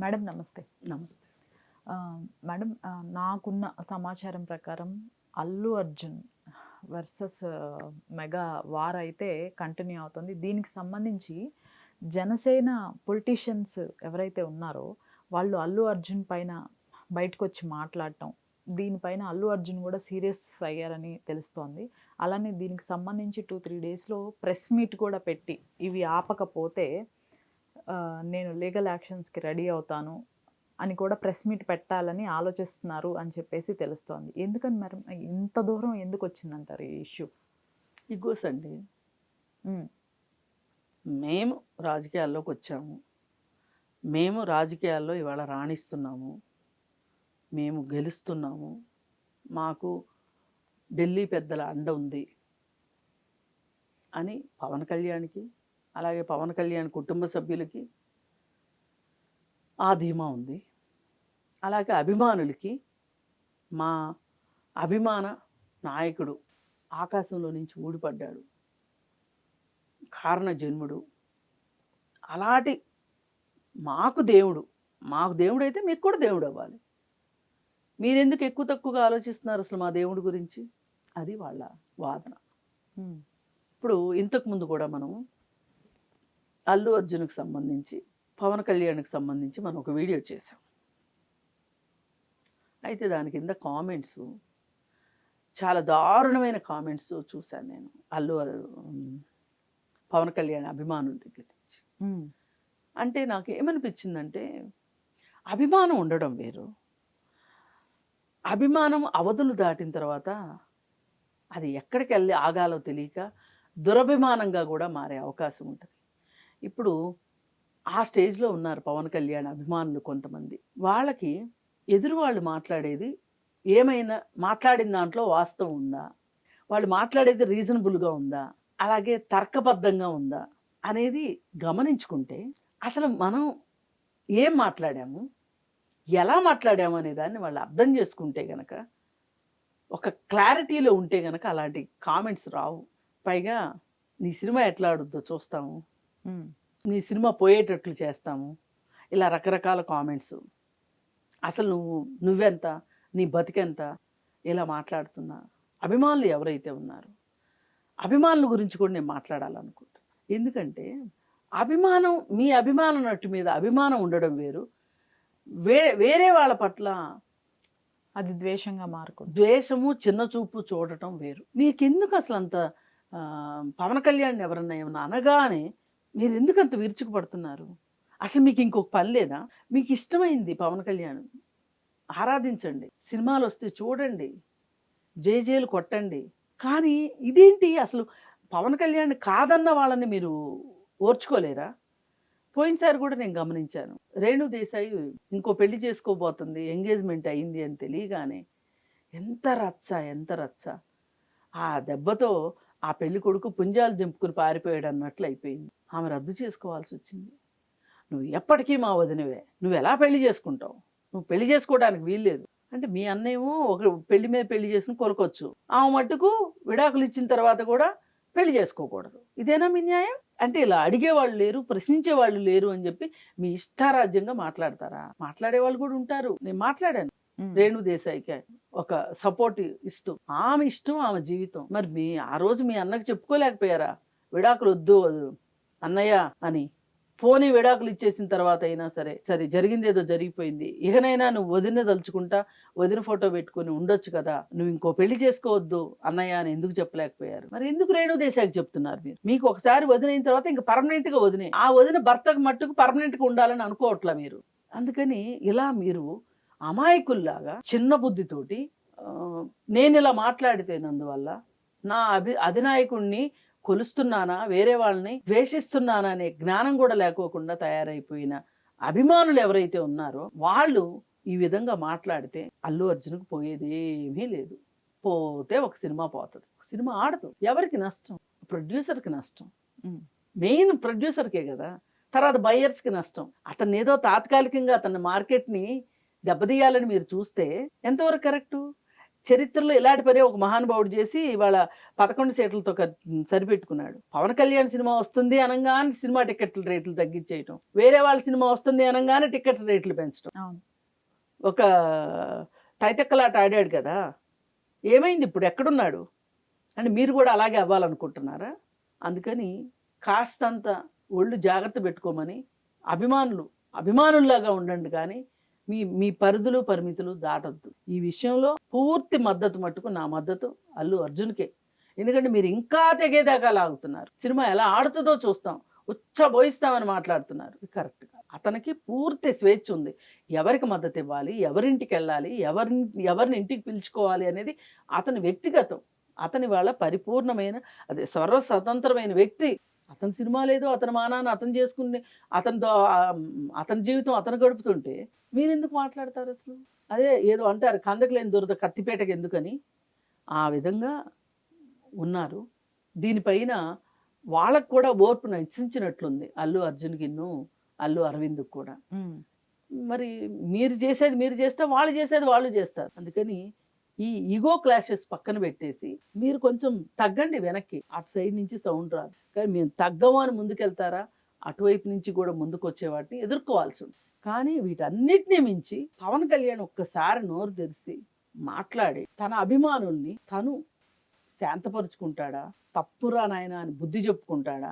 Madam నమస్తే. నమస్తే. Madam నాకున్న సమాచారం ప్రకారం Allu Arjun versus mega war అయితే కంటిన్యూ అవుతుంది. దీనికి సంబంధించి జనసేన పొలిటీషియన్స్ ఎవరైతే ఉన్నారో వాళ్ళు అల్లు అర్జున్ పైన బయటకొచ్చి మాట్లాడటం, దీనిపైన అల్లు అర్జున్ కూడా సీరియస్ అయ్యారని తెలుస్తోంది. అలానే దీనికి సంబంధించి 2-3 డేస్లో ప్రెస్ మీట్ కూడా పెట్టి ఇవి ఆపకపోతే నేను లీగల్ యాక్షన్స్కి రెడీ అవుతాను అని కూడా ప్రెస్ మీట్ పెట్టాలని ఆలోచిస్తున్నారు అని చెప్పేసి తెలుస్తోంది. ఎందుకని మరి ఇంత దూరం ఎందుకు వచ్చిందంటారు ఈ ఇష్యూ? ఇగోస్ అండి. మేము రాజకీయాల్లోకి వచ్చాము, మేము రాజకీయాల్లో ఇవాళ రాణిస్తున్నాము, మేము గెలుస్తున్నాము, మాకు ఢిల్లీ పెద్దల అండ ఉంది అని పవన్ కళ్యాణ్కి, అలాగే పవన్ కళ్యాణ్ కుటుంబ సభ్యులకి ఆ ధీమా ఉంది. అలాగే అభిమానులకి మా అభిమాన నాయకుడు ఆకాశంలో నుంచి ఊడిపడ్డాడు, కారణ జన్ముడు, అలాంటి మాకు దేవుడు అయితే మీకు కూడా దేవుడు అవ్వాలి. మీరెందుకు ఎక్కువ తక్కువగా ఆలోచిస్తున్నారు అసలు మా దేవుడి గురించి? అది వాళ్ళ వాదన. ఇప్పుడు ఇంతకుముందు కూడా మనం అల్లు అర్జున్కి సంబంధించి, పవన్ కళ్యాణ్కి సంబంధించి మనం ఒక వీడియో చేసాం. అయితే దాని కింద కామెంట్స్, చాలా దారుణమైన కామెంట్స్ చూశాను నేను పవన్ కళ్యాణ్ అభిమానుల దగ్గర నుంచి. అంటే నాకు ఏమనిపించిందంటే, అభిమానం ఉండడం వేరు, అభిమానం అవధులు దాటిన తర్వాత అది ఎక్కడికి వెళ్ళి ఆగాలో తెలియక దురభిమానంగా కూడా మారే అవకాశం ఉంటుంది. ఇప్పుడు ఆ స్టేజ్లో ఉన్నారు పవన్ కళ్యాణ్ అభిమానులు కొంతమంది. వాళ్ళకి ఎదురు వాళ్ళు మాట్లాడేది ఏమైనా, మాట్లాడిన దాంట్లో వాస్తవం ఉందా, వాళ్ళు మాట్లాడేది రీజనబుల్గా ఉందా, అలాగే తర్కబద్ధంగా ఉందా అనేది గమనించుకుంటే, అసలు మనం ఏం మాట్లాడాము, ఎలా మాట్లాడాము అనే దాన్ని వాళ్ళు అర్థం చేసుకుంటే గనక, ఒక క్లారిటీలో ఉంటే గనక అలాంటి కామెంట్స్ రావు. పైగా నీ సినిమా ఎట్లా ఆడుద్దో చూస్తాము, నీ సినిమా పోయేటట్లు చేస్తాము, ఇలా రకరకాల కామెంట్స్. అసలు నువ్వెంత, నీ బతికెంత, ఇలా మాట్లాడుతున్నా అభిమానులు ఎవరైతే ఉన్నారో అభిమానుల గురించి కూడా నేను మాట్లాడాలనుకుంటున్నాను. ఎందుకంటే మీ అభిమాన నటు మీద అభిమానం ఉండడం వేరు, వేరే వాళ్ళ పట్ల అది ద్వేషంగా మారుకుంటుంది. ద్వేషము, చిన్న చూపు చూడటం వేరు. మీకెందుకు అసలు అంత పవన్ కళ్యాణ్ ఎవరన్నా ఏమన్నా అనగానే మీరు ఎందుకు అంత విరుచుకుపడుతున్నారు? అసలు మీకు ఇంకొక పని లేదా? మీకు ఇష్టమైంది పవన్ కళ్యాణ్, ఆరాధించండి, సినిమాలు వస్తే చూడండి, జేజేలు కొట్టండి. కానీ ఇదేంటి అసలు, పవన్ కళ్యాణ్ కాదన్న వాళ్ళని మీరు ఓర్చుకోలేరా? పోయినసారి కూడా నేను గమనించాను, రేణు దేశాయి ఇంకో పెళ్లి చేసుకోబోతుంది, ఎంగేజ్మెంట్ అయింది అని తెలియగానే ఎంత రచ్చ. ఆ దెబ్బతో ఆ పెళ్లి కొడుకు పుంజాలు జంపుకుని పారిపోయాడు అన్నట్లు అయిపోయింది. ఆమె రద్దు చేసుకోవాల్సి వచ్చింది. నువ్వు ఎప్పటికీ మా వదినవే, నువ్వు ఎలా పెళ్లి చేసుకుంటావు? నువ్వు పెళ్లి చేసుకోవడానికి వీల్లేదు అంటే, మీ అన్నేమో ఒక పెళ్లి మీద పెళ్లి చేసుకుని కొనుక్కోవచ్చు, ఆమె మట్టుకు విడాకులు ఇచ్చిన తర్వాత కూడా పెళ్లి చేసుకోకూడదు. ఇదేనా మీ న్యాయం? అంటే ఇలా అడిగేవాళ్ళు లేరు, ప్రశ్నించేవాళ్ళు లేరు అని చెప్పి మీ ఇష్టారాజ్యంగా మాట్లాడతారా? మాట్లాడేవాళ్ళు కూడా ఉంటారు. నేను మాట్లాడాను రేణు దేశాయికి ఒక సపోర్ట్ ఇస్తూ, ఆమె ఇష్టం, ఆమె జీవితం. మరి ఆ రోజు మీ అన్నకి చెప్పుకోలేకపోయారా విడాకులు వద్దు అన్నయ్య అని? పోనీ విడాకులు ఇచ్చేసిన తర్వాత అయినా సరే జరిగింది ఏదో జరిగిపోయింది, ఇకనైనా నువ్వు వదిన తలుచుకుంటా వదిన ఫోటో పెట్టుకుని ఉండొచ్చు కదా, నువ్వు ఇంకో పెళ్లి చేసుకోవద్దు అన్నయ్య అని ఎందుకు చెప్పలేకపోయారు? మరి ఎందుకు రేణు దేశాయికి చెప్తున్నారు మీరు? మీకు ఒకసారి వదినైన తర్వాత ఇంకా పర్మనెంట్గా వదినే, ఆ వదిన భర్తకు మట్టుకు పర్మనెంట్గా ఉండాలని అనుకోవట్లా మీరు. అందుకని ఇలా మీరు అమాయకుల్లాగా చిన్న బుద్ధితోటి నేను ఇలా మాట్లాడితేనందువల్ల నా అధినాయకుడిని కొలుస్తున్నానా, వేరే వాళ్ళని ద్వేషిస్తున్నానా అనే జ్ఞానం కూడా లేకోకుండా తయారైపోయిన అభిమానులు ఎవరైతే ఉన్నారో వాళ్ళు ఈ విధంగా మాట్లాడితే అల్లు అర్జున్కి పోయేదేమీ లేదు. పోతే ఒక సినిమా పోతుంది, ఒక సినిమా ఆడదు. ఎవరికి నష్టం? ప్రొడ్యూసర్కి నష్టం, మెయిన్ ప్రొడ్యూసర్కే కదా. తర్వాత బయ్యర్స్కి నష్టం. అతన్ని ఏదో తాత్కాలికంగా అతని మార్కెట్ని దెబ్బతీయాలని మీరు చూస్తే ఎంతవరకు కరెక్టు? చరిత్రలో ఇలాంటి పని ఒక మహానుభావుడు చేసి ఇవాళ 11 సీట్లతో సరిపెట్టుకున్నాడు. పవన్ కళ్యాణ్ సినిమా వస్తుంది అనగానే సినిమా టికెట్ల రేట్లు తగ్గించేయటం, వేరే వాళ్ళ సినిమా వస్తుంది అనగానే టికెట్ రేట్లు పెంచడం, అవును. ఒక తైతక్కలాట ఆడాడు కదా. ఏమైంది ఇప్పుడు, ఎక్కడున్నాడు? అంటే మీరు కూడా అలాగే అవ్వాలనుకుంటున్నారా? అందుకని కాస్తంత ఒళ్ళు జాగ్రత్త పెట్టుకోమని, అభిమానుల్లాగా ఉండండి, కానీ మీ పరిధులు పరిమితులు దాటద్దు. ఈ విషయంలో పూర్తి మద్దతు మట్టుకు నా మద్దతు అల్లు అర్జున్కే. ఎందుకంటే మీరు ఇంకా తెగేదాకా లాగుతున్నారు. సినిమా ఎలా ఆడుతుందో చూస్తాం, ఉచ్చబోయిస్తామని మాట్లాడుతున్నారు. ఇది కరెక్ట్ కాదు. అతనికి పూర్తి స్వేచ్ఛ ఉంది. ఎవరికి మద్దతు ఇవ్వాలి, ఎవరింటికి వెళ్ళాలి, ఎవరిని ఇంటికి పిలుచుకోవాలి అనేది అతని వ్యక్తిగతం. అతని వాళ్ళ పరిపూర్ణమైన అదే సర్వస్వతంత్రమైన వ్యక్తి. అతని సినిమా లేదు, అతని మానాన్ని అతను చేసుకుని అతని జీవితం అతను గడుపుతుంటే మీరెందుకు మాట్లాడతారు అసలు? అదే ఏదో అంటారు, కందకు లేని దురద కత్తిపేటకి ఎందుకని. ఆ విధంగా ఉన్నారు. దీనిపైన వాళ్ళకు కూడా ఓర్పు నశించినట్లుంది, అల్లు అర్జున్కిన్ను అల్లు అరవింద్కి కూడా. మరి మీరు చేసేది మీరు చేస్తే, వాళ్ళు చేసేది వాళ్ళు చేస్తారు. అందుకని ఈ ఈగో క్లాషెస్ పక్కన పెట్టేసి మీరు కొంచెం తగ్గండి వెనక్కి. అటు సైడ్ నుంచి సౌండ్ రాదు, కానీ మేము తగ్గము అని ముందుకెళ్తారా, అటువైపు నుంచి కూడా ముందుకు వచ్చే వాటిని ఎదుర్కోవాల్సి ఉంది. కానీ వీటన్నిటినీ మించి పవన్ కళ్యాణ్ ఒక్కసారి నోరు తెరిచి మాట్లాడి తన అభిమానుల్ని తను శాంతపరుచుకుంటాడా, తప్పురా నాయన అని బుద్ధి చెప్పుకుంటాడా?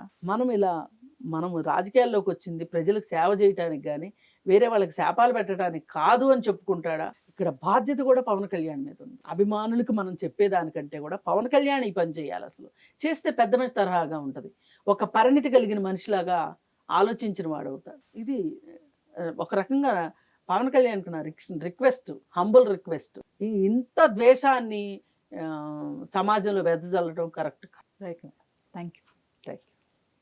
మనము రాజకీయాల్లోకి వచ్చింది ప్రజలకు సేవ చేయటానికి కానీ వేరే వాళ్ళకి శాపాలు పెట్టడానికి కాదు అని చెప్పుకుంటాడా? ఇక్కడ బాధ్యత కూడా పవన్ కళ్యాణ్ మీద ఉంది. అభిమానులకు మనం చెప్పేదానికంటే కూడా పవన్ కళ్యాణ్ ఈ పని చేయాలి. అసలు చేస్తే పెద్ద మనిషి తరహాగా ఉంటుంది, ఒక పరిణితి కలిగిన మనిషిలాగా ఆలోచించిన వాడు అవుతాడు. ఇది ఒక రకంగా పవన్ కళ్యాణ్కి నా రిక్వెస్ట్, హంబుల్ రిక్వెస్ట్. ఇంత ద్వేషాన్ని సమాజంలో వెదజల్లడం కరెక్ట్ కాదు. రైట్. Thank you.